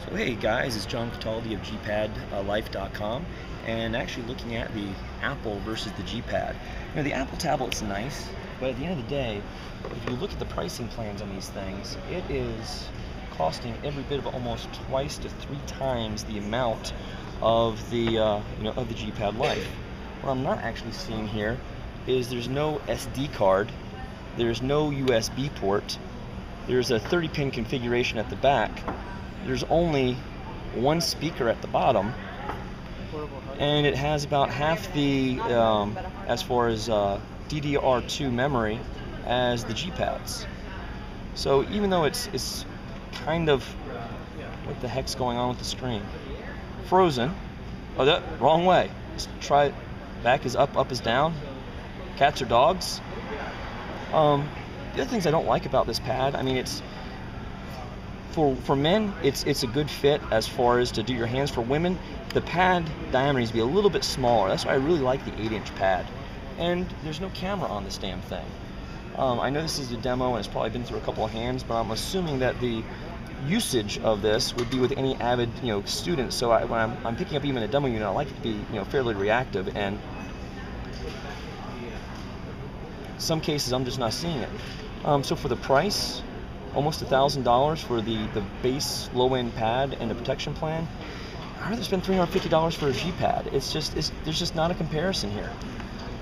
So hey guys, it's John Cataldi of gpad.life.com, and actually looking at the Apple versus the gpad. The Apple tablet's nice, but at the end of the day, if you look at the pricing plans on these things, it is costing every bit of almost twice to 3 times the amount of the of the gpad Life. What I'm not actually seeing here is there's no SD card, there's no USB port, there's a 30-pin configuration at the back. There's only one speaker at the bottom, and it has about half the, as far as DDR2 memory, as the gpads. So even though it's kind of, what the heck's going on with the screen? Frozen. Oh, that wrong way. Let's try it. Back is up, up is down. Cats or dogs. The other things I don't like about this pad, I mean, it's for men, it's a good fit as far as to do your hands. For women, the pad diameter needs to be a little bit smaller. That's why I really like the 8-inch pad. And there's no camera on this damn thing. I know this is a demo and it's probably been through a couple of hands, but I'm assuming that the usage of this would be with any avid student. So when I'm picking up even a demo unit, I like it to be fairly reactive, and some cases I'm just not seeing it. So for the price, almost $1,000 for the base low-end pad and the protection plan, I'd rather spend $350 for a G-pad. There's just not a comparison here.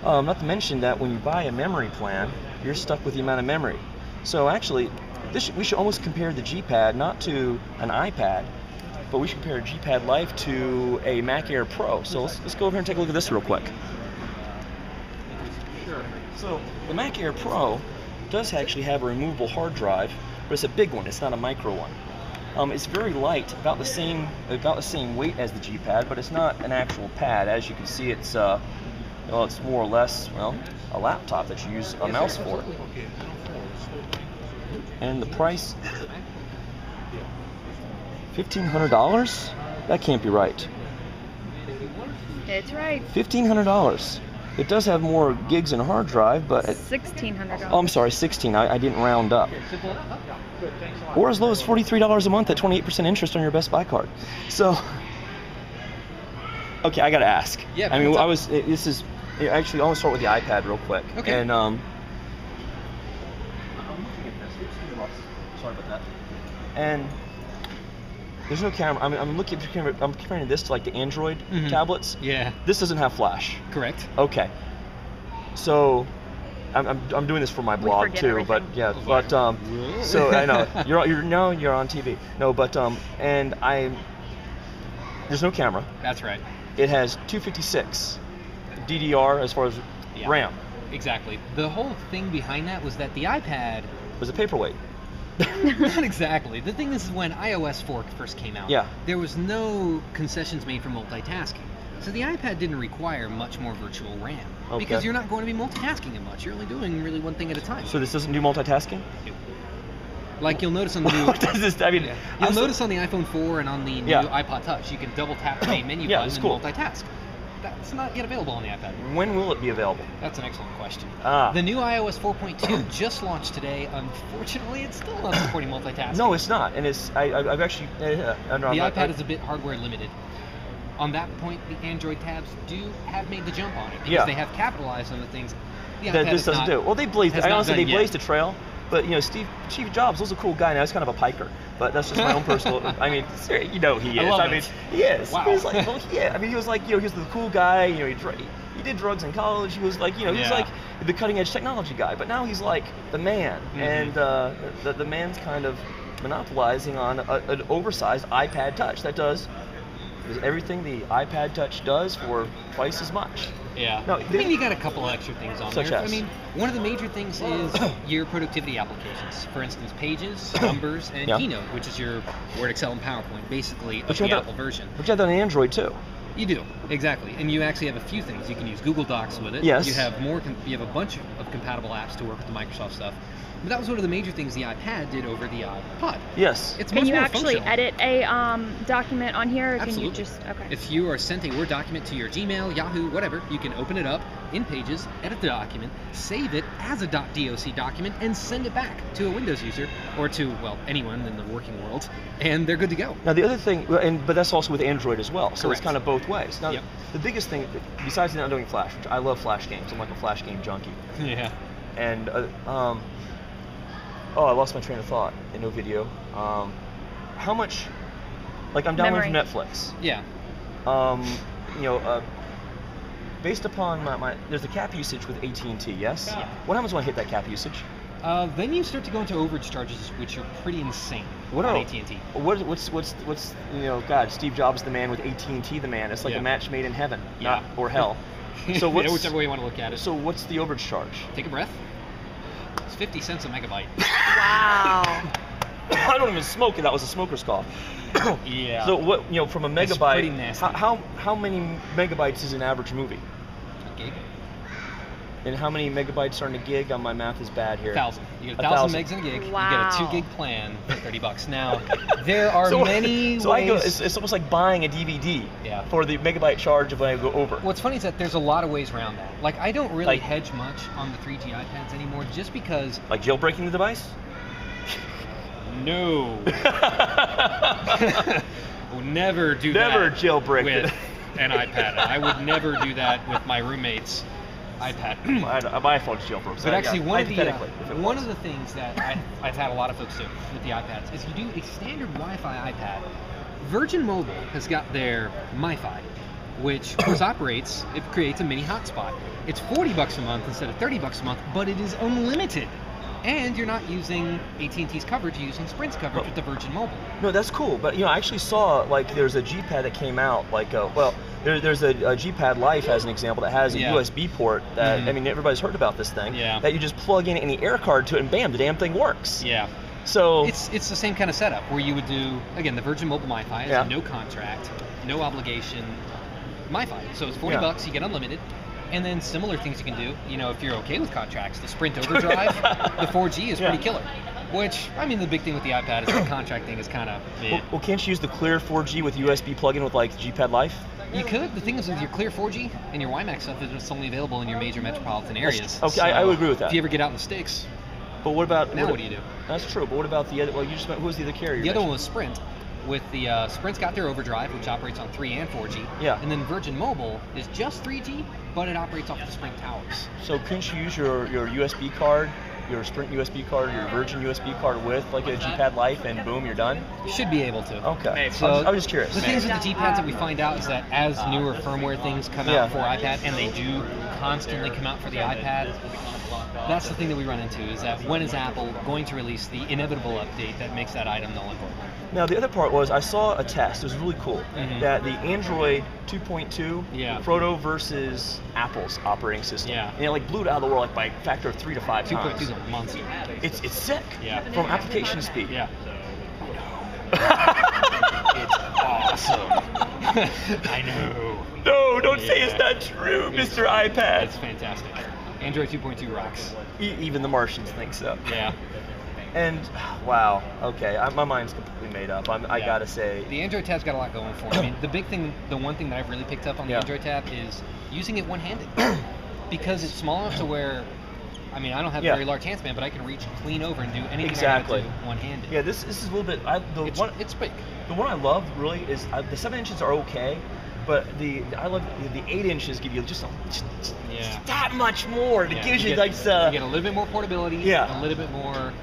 Not to mention that when you buy a memory plan, you're stuck with the amount of memory. So actually, we should almost compare the G-pad not to an iPad, but we should compare a G-pad Life to a Mac Air Pro. So let's go over here and take a look at this real quick. So the Mac Air Pro does actually have a removable hard drive, but it's a big one. It's not a micro one. It's very light, about the same weight as the G-pad, but it's not an actual pad. As you can see, it's it's more or less a laptop that you use a mouse for. And the price, $1,500? That can't be right. It's right. $1,500. It does have more gigs and hard drive, but $1,600. Oh, I'm sorry, 16. I didn't round up. Or as low as $43 a month at 28% interest on your Best Buy card. So, okay, I gotta ask. Yeah. I mean, actually, I want to start with the iPad real quick. Okay. And sorry about that. And there's no camera. I'm comparing this to like the Android tablets. Yeah. This doesn't have flash. Correct. Okay. So I'm doing this for my blog too, everything. but yeah, but so I know you're on TV. No, but and there's no camera. That's right. It has 256 DDR as far as RAM. Exactly. The whole thing behind that was that the iPad Was a paperweight. Not exactly. The thing is, when iOS 4 first came out, there was no concessions made for multitasking. So the iPad didn't require much more virtual RAM. Okay. Because you're not going to be multitasking it much. You're only doing really one thing at a time. So this doesn't do multitasking? Like you'll notice on the new... You'll notice on the iPhone 4 and on the new iPod Touch, you can double tap the main menu button and multitask. That's not yet available on the iPad. When will it be available? That's an excellent question. The new iOS 4.2 just launched today. Unfortunately, it's still not supporting multitasking. No, it's not, and I've actually the iPad is a bit hardware limited. On that point, the Android tabs have made the jump on it because they have capitalized on the things the that iPad this doesn't do. Well, they blazed. Honestly, they blazed a trail. But Steve Jobs was a cool guy. Now he's kind of a piker, but that's just my own personal. I mean, he is. I mean, he is. Wow. He was like, I mean, he was like, he was the cool guy. He did drugs in college. He was like, he was like the cutting edge technology guy. But now he's like the man, and the man's kind of monopolizing on an oversized iPad Touch that does everything the iPad Touch does for twice as much. Yeah. No, I mean, you got a couple extra things on Such there. as? I mean, one of the major things is your productivity applications. For instance, Pages, Numbers, and Keynote, which is your Word, Excel, and PowerPoint, basically of the Apple version. But you have that on Android too. You do. Exactly, and you actually have a few things. You can use Google Docs with it. Yes. You have you have a bunch of compatible apps to work with the Microsoft stuff. But that was one of the major things the iPad did over the iPod. Yes. It's Can much you more actually functional. edit a document on here? Or Absolutely. Can you just okay? If you are sent a Word document to your Gmail, Yahoo, whatever, you can open it up in Pages, edit the document, save it as a .doc document, and send it back to a Windows user or to, well, anyone in the working world, and they're good to go. Now the other thing, but that's also with Android as well, so Correct. it's kind of both ways. Now Yep. the biggest thing, besides not doing Flash, which I love Flash games, I'm like a Flash game junkie. Yeah. And oh, I lost my train of thought in no video. How much? Like I'm downloading Memory. from Netflix. Yeah. You know, based upon my there's a cap usage with AT&T. Yes. Yeah. What happens when I hit that cap usage? Then you start to go into overage charges, which are pretty insane on AT&T. What's you know? God, Steve Jobs the man with AT&T the man. It's like Yeah. a match made in heaven, Yeah. not or hell. So what's whichever way you want to look at it. So what's the overage charge? Take a breath. It's 50 cents a megabyte. Wow. I don't even smoke, and that was a smoker's cough. Yeah. So what, you know, from a It's megabyte, pretty nasty. how many megabytes is an average movie? A gig? And how many megabytes are in a gig? My math is bad here. 1,000. You get 1,000 1,000 megs in a gig. Wow. You get a 2 gig plan for $30. Now, there are many So ways. it's almost like buying a DVD Yeah. for the megabyte charge of when I go over. What's funny is that there's a lot of ways around that. Like, I don't really Like- hedge much on the 3G iPads anymore, just because. Like jailbreaking the device? No. Will never do Never that. jailbreak with it. an iPad. I would never do that with my roommate's iPad. My phone's jailbroken. But actually, one hypothetically, of the things that I've had a lot of folks do with the iPads is you do a standard Wi-Fi iPad. Virgin Mobile has got their MiFi, which of course operates. It creates a mini hotspot. It's $40 a month instead of $30 a month, but it is unlimited. And you're not using AT&T's coverage, you're using Sprint's coverage with the Virgin Mobile. No, that's cool. But you know, I actually saw like there's a gpad that came out. Like, well, there's a gpad Life as an example that has a Yeah. USB port. That Mhm. I mean, everybody's heard about this thing. Yeah. That you just plug in any air card to it, and bam, the damn thing works. Yeah. So It's the same kind of setup where you would do, again, the Virgin Mobile MiFi is Yeah. a no contract, no obligation MiFi. So it's $40, you get unlimited. And then similar things you can do, you know, if you're okay with contracts, the Sprint Overdrive, the 4G is pretty killer. Which, I mean, the big thing with the iPad is the contract thing is kind of well, can't you use the Clear 4G with USB plug-in with like gpad Life? You could. The thing is with your Clear 4G and your WiMAX stuff is it's only available in your major metropolitan areas. Okay, I would agree with that. If you ever get out in the sticks, But what about now what do you do? That's true. But what about the other? Well, you just who was the other carrier? The other one was Sprint. With the Sprint's got their Overdrive, which operates on 3 and 4G. Yeah. And then Virgin Mobile is just 3G, but it operates off the Sprint towers. So couldn't you use your USB card, your Sprint USB card, your Virgin USB card with like a gpad Life, and boom, you're done? You should be able to. Okay. So I was just curious. The things with the gpads that we find out is that as newer firmware things come Yeah. out for iPad, and they do constantly come out for the iPad, that's the thing that we run into, is that when is Apple going to release the inevitable update that makes that item null and void? Now the other part was I saw a test. It was really cool Mhm. that the Android 2.2 Yeah. Proto versus Apple's operating system. Yeah. And it like blew it out of the world like by a factor of 3 to 5 2.2 times. is a monster. It's sick. Yeah. From application speed. Yeah. It's awesome. I know. No, don't say it's Yeah. not true, Mr. iPad. It's fantastic. Android 2.2 rocks. Even the Martians think so. Yeah. And wow, okay, my mind's completely made up. I Yeah. gotta say, The Android tab's got a lot going for it. I mean, the big thing, the one thing that I've really picked up on the Yeah. Android tab is using it one-handed. Because it's small enough to where, I mean, I don't have a Yeah. very large hand span, but I can reach clean over and do anything Exactly. I gotta do one-handed. yeah, this is a little bit. It's big. The one I love really is the 7 inches are okay, but I love the 8 inches give you just Yeah. that much more. It Yeah, gives you you get, like you get a little bit more portability, Yeah. a little bit more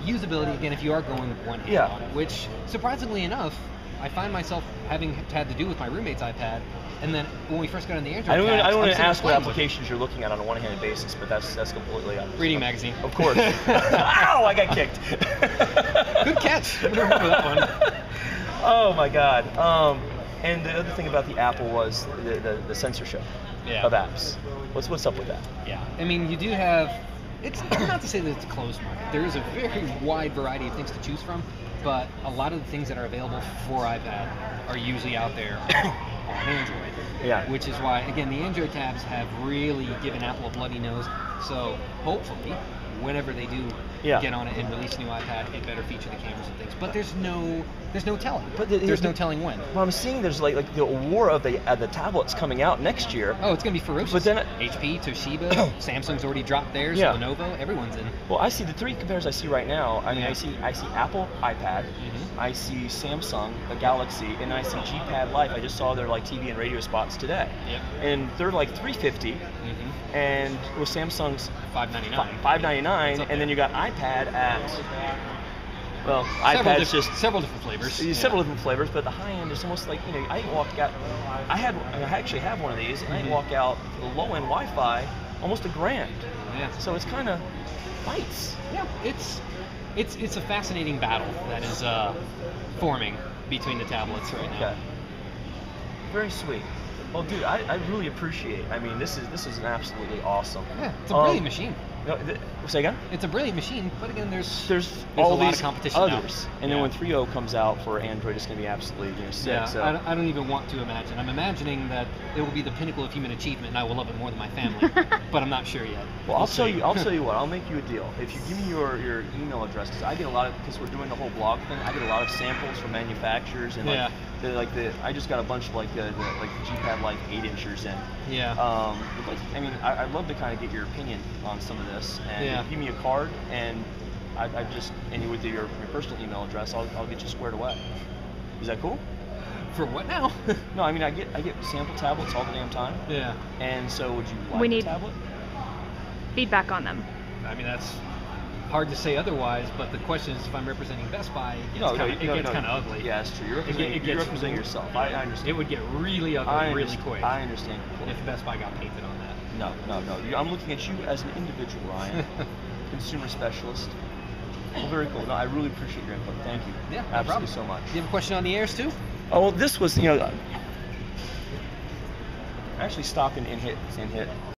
usability, again, if you are going with one hand Yeah. on it, which, surprisingly enough, I find myself having had to do with my roommate's iPad, and then when we first got on the Android I don't tabs, want I'm to sitting ask what playing with it. applications you're looking at on a one-handed basis, but that's completely Reading magazine. Of course. Ow! I got kicked. Good catch. I remember that one. Oh my God. And the other thing about the Apple was the censorship Yeah. of apps. What's up with that? Yeah. I mean, you do have. It's not to say that it's a closed market. There is a very wide variety of things to choose from, but a lot of the things that are available for iPad are usually out there on Android. Yeah. Which is why, again, the Android tabs have really given Apple a bloody nose. So hopefully, whenever they do Yeah. get on it and release a new iPad, it better feature the cameras and things. But there's no telling. But there's no telling when. Well, I'm seeing there's like the war of the tablets coming out next year. Oh, it's gonna be ferocious. But then HP, Toshiba, Samsung's already dropped theirs. Yeah. Lenovo, everyone's in. Well, I see the three compares I see right now. I mean, Yeah. I see Apple iPad, I see Samsung, the Galaxy, and I see gpad Life. I just saw their like TV and radio spots today. Yep. And they're like $350, and with Samsung's $599. $599, and then you got iPad at, well, iPad's just several different flavors. several different flavors, but the high end is almost like, you know, I walked out. I actually have one of these, and I walk out for the low end Wi-Fi almost $1,000. Yeah. So it's kind of bites. Yeah, it's a fascinating battle that is forming between the tablets right now. Okay. Very sweet. Well, dude, I really appreciate. I mean, this is an absolutely awesome. Yeah, it's a brilliant machine. No, say again? It's a brilliant machine, but again, there's all a lot these of competition others, now. and then when 3.0 comes out for Android, it's going to be absolutely sick. Yeah, So. I don't even want to imagine. I'm imagining that it will be the pinnacle of human achievement, and I will love it more than my family. But I'm not sure yet. Well, I'll tell see. you what. I'll make you a deal. If you give me your email address, because I get a lot because we're doing the whole blog thing. I get a lot of samples from manufacturers, and I just got a bunch of like the gpad Life 8-inchers in. Yeah. But I mean, I'd love to kind of get your opinion on some of this, and if you give me a card, and with your personal email address, I'll get you squared away. Is that cool? For what now? No, I mean I get sample tablets all the damn time. Yeah. And so would you like We a need tablet? feedback on them. I mean, that's hard to say otherwise, but the question is if I'm representing Best Buy, it gets kind of ugly. Yeah, it's true. You're representing yourself. I understand. It would get really ugly really quick. I understand. If Best Buy got painted on that. No. I'm looking at you as an individual, Ryan, consumer specialist. Well, very cool. No, I really appreciate your input. Thank you. Yeah, no absolutely problem. so much. Do you have a question on the Airs too? Oh, well, this was, I actually stopped and hit